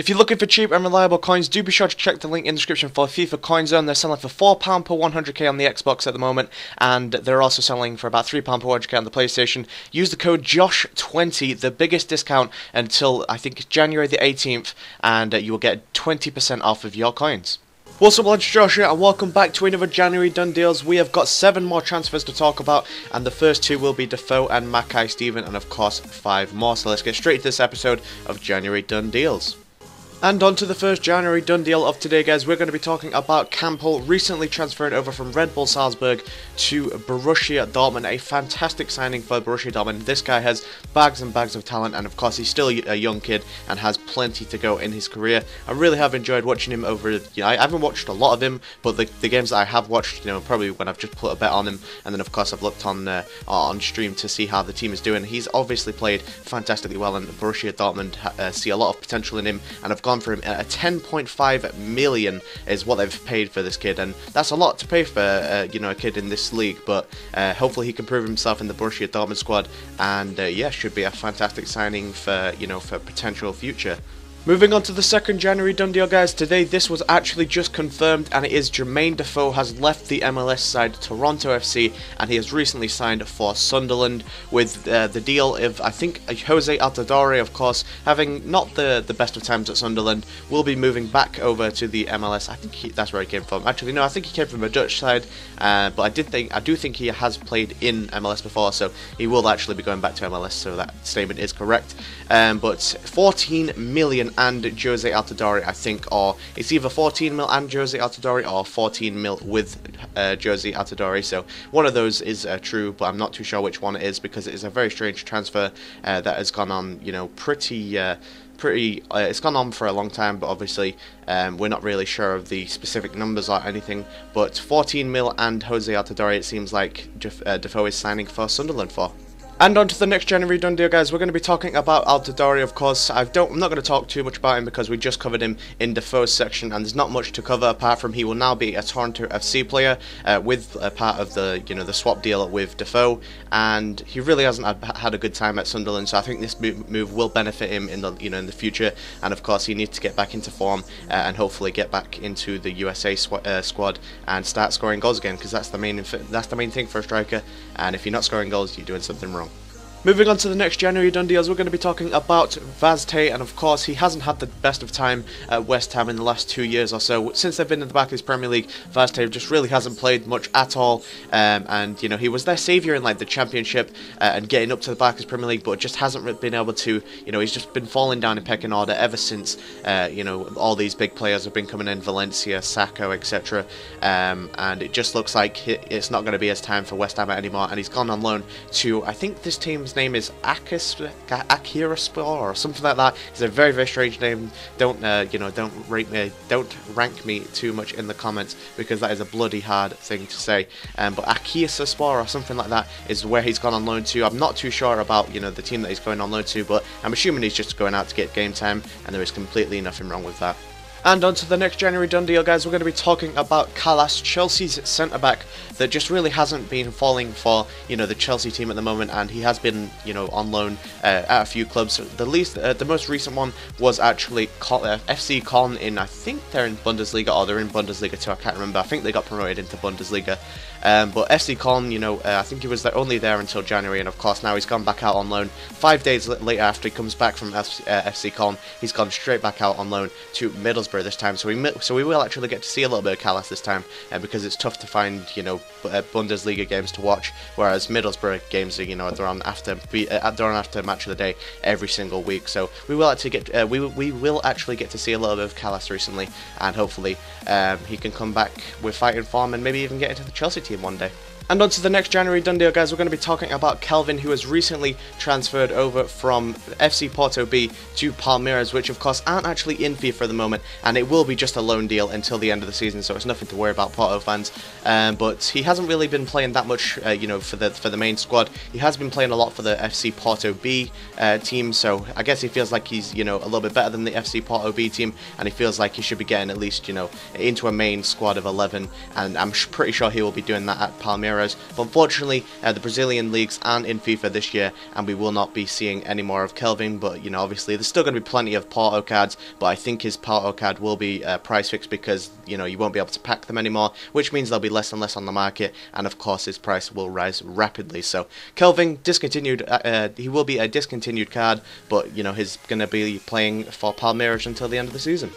If you're looking for cheap and reliable coins, do be sure to check the link in the description for FIFA Coin Zone. They're selling for £4 per 100k on the Xbox at the moment, and they're also selling for about £3 per 100k on the PlayStation. Use the code JOSH20, the biggest discount until I think January the 18th, and you will get 20% off of your coins. What's up, lads? Josh here, and welcome back to another January Done Deals. We have got 7 more transfers to talk about, and the first 2 will be Defoe and McKay-Steven, and of course 5 more. So let's get straight to this episode of January Done Deals. And on to the first January Done Deal of today, guys. We're going to be talking about Kampl recently transferring over from Red Bull Salzburg to Borussia Dortmund. A fantastic signing for Borussia Dortmund. This guy has bags and bags of talent, and of course he's still a young kid and has plenty to go in his career. I really have enjoyed watching him over, I haven't watched a lot of him, but the games that I have watched, probably when I've just put a bet on him, and then of course I've looked on stream to see how the team is doing. He's obviously played fantastically well, and Borussia Dortmund see a lot of potential in him, and have gone for him at 10.5 million is what they've paid for this kid, and that's a lot to pay for a kid in this league. But hopefully he can prove himself in the Borussia Dortmund squad, and yeah, should be a fantastic signing for for potential future. Moving on to the second January Done Deal, guys. Today this was actually just confirmed, and it is Jermaine Defoe has left the MLS side Toronto FC, and he has recently signed for Sunderland with the deal of, I think, Jose Altidore, of course, having not the best of times at Sunderland, will be moving back over to the MLS. I think that's where he came from. Actually, no, I think he came from a Dutch side, but I do think he has played in MLS before, so he will actually be going back to MLS, so that statement is correct. But 14 million and Jose Altidore, I think, or it's either 14 mil and Jose Altidore or 14 mil with Jose Altidore. So one of those is true, but I'm not too sure which one it is, because it is a very strange transfer that has gone on, it's gone on for a long time, but obviously we're not really sure of the specific numbers or anything. But 14 mil and Jose Altidore, it seems like Defoe is signing for Sunderland for. And on to the next January Done Deal, guys. We're going to be talking about Altidore, of course. I'm not going to talk too much about him because we just covered him in Defoe's section, and there's not much to cover apart from he will now be a Toronto FC player with a part of the the swap deal with Defoe, and he really hasn't had a good time at Sunderland. So I think this move will benefit him in the in the future, and of course he needs to get back into form and hopefully get back into the USA squad and start scoring goals again, because that's the main thing for a striker. And if you're not scoring goals, you're doing something wrong. Moving on to the next January Done Deals, we're going to be talking about Vaz Tê, and of course he hasn't had the best of time at West Ham in the last 2 years or so. Since they've been in the Barclays Premier League, Vaz Tê just really hasn't played much at all, and he was their saviour in the Championship and getting up to the Barclays Premier League, but just hasn't been able to, he's just been falling down in pecking order ever since, all these big players have been coming in, Valencia, Sacco, etc., and it just looks like it's not going to be his time for West Ham anymore, and he's gone on loan to, I think this team's name is Akiraspor or something like that. It's a very, very strange name. Don't rank me too much in the comments, because that is a bloody hard thing to say. But Akiraspor or something like that is where he's gone on loan to. I'm not too sure about the team that he's going on loan to, but I'm assuming he's just going out to get game time, and there is completely nothing wrong with that. And on to the next January Done Deal, guys. We're going to be talking about KALAS, Chelsea's centre-back that just really hasn't been falling for, the Chelsea team at the moment, and he has been, on loan at a few clubs. The most recent one was actually FC Köln in, I think they're in Bundesliga, or they're in Bundesliga too, I can't remember. I think they got promoted into Bundesliga. But FC Köln, I think he was only there until January, and of course now he's gone back out on loan. 5 days later, after he comes back from FC Köln, he's gone straight back out on loan to Middlesbrough this time. So we will actually get to see a little bit of KALAS this time, because it's tough to find Bundesliga games to watch, whereas Middlesbrough games are they're on after match of the day every single week. So we will actually get we will actually get to see a little bit of KALAS recently, and hopefully he can come back with fighting form and maybe even get into the Chelsea team one day. And on to the next January Done Deal, guys. We're going to be talking about Kelvin, who has recently transferred over from FC Porto B to Palmeiras, which of course aren't actually in FIFA at the moment, and it will be just a loan deal until the end of the season, so it's nothing to worry about, Porto fans. But he hasn't really been playing that much, for the main squad. He has been playing a lot for the FC Porto B team, so I guess he feels like he's a little bit better than the FC Porto B team, and he feels like he should be getting at least into a main squad of 11, and I'm pretty sure he will be doing that at Palmeiras. Palmeiras. But unfortunately, the Brazilian leagues aren't in FIFA this year, and we will not be seeing any more of Kelvin. But you know, obviously, there's still going to be plenty of Porto cards, but I think his Porto card will be price fixed because you know you won't be able to pack them anymore, which means there'll be less and less on the market, and of course his price will rise rapidly. So Kelvin discontinued. He will be a discontinued card, but you know he's going to be playing for Palmeiras until the end of the season.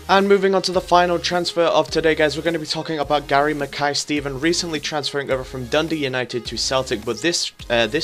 And moving on to the final transfer of today, guys, we're going to be talking about McKay-Steven recently transferring over from Dundee United to Celtic, but this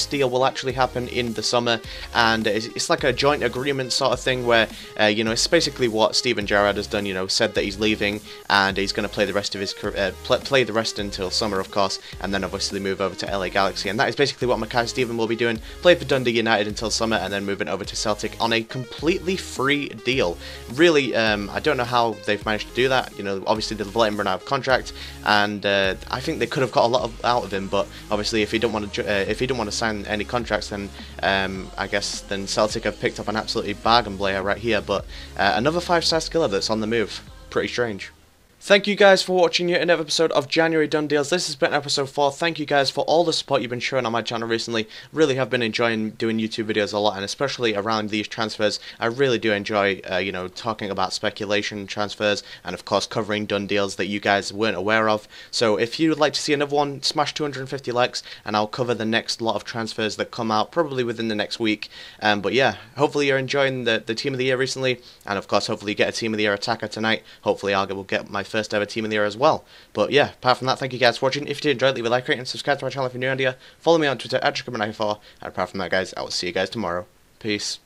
deal will actually happen in the summer, and it's like a joint agreement sort of thing where, you know, it's basically what Steven Gerrard has done, you know, said that he's leaving, and he's going to play the rest of his play the rest until summer, of course, and then obviously move over to LA Galaxy, and that is basically what McKay-Steven will be doing, play for Dundee United until summer, and then moving over to Celtic on a completely free deal. Really, I don't know how they've managed to do that. You know, obviously they've let him run out of contract, and I think they could have got a lot out of him. But obviously, if he don't want to sign any contracts, then I guess then Celtic have picked up an absolutely bargain player right here. But another 5-star skiller that's on the move. Pretty strange. Thank you guys for watching yet another episode of January Done Deals. This has been episode 4. Thank you guys for all the support you've been showing on my channel recently. Really have been enjoying doing YouTube videos a lot, and especially around these transfers. I really do enjoy, you know, talking about speculation transfers, and of course covering done deals that you guys weren't aware of. So if you would like to see another one, smash 250 likes, and I'll cover the next lot of transfers that come out probably within the next week. But yeah, hopefully you're enjoying the Team of the Year recently, and of course hopefully you get a Team of the Year attacker tonight. Hopefully will get my first ever Team of the Year as well. But yeah, apart from that, thank you guys for watching. If you did enjoy it, leave a like, rate, and subscribe to my channel if you're new around here. Follow me on Twitter at @JacoB94. And apart from that, guys, I will see you guys tomorrow. Peace.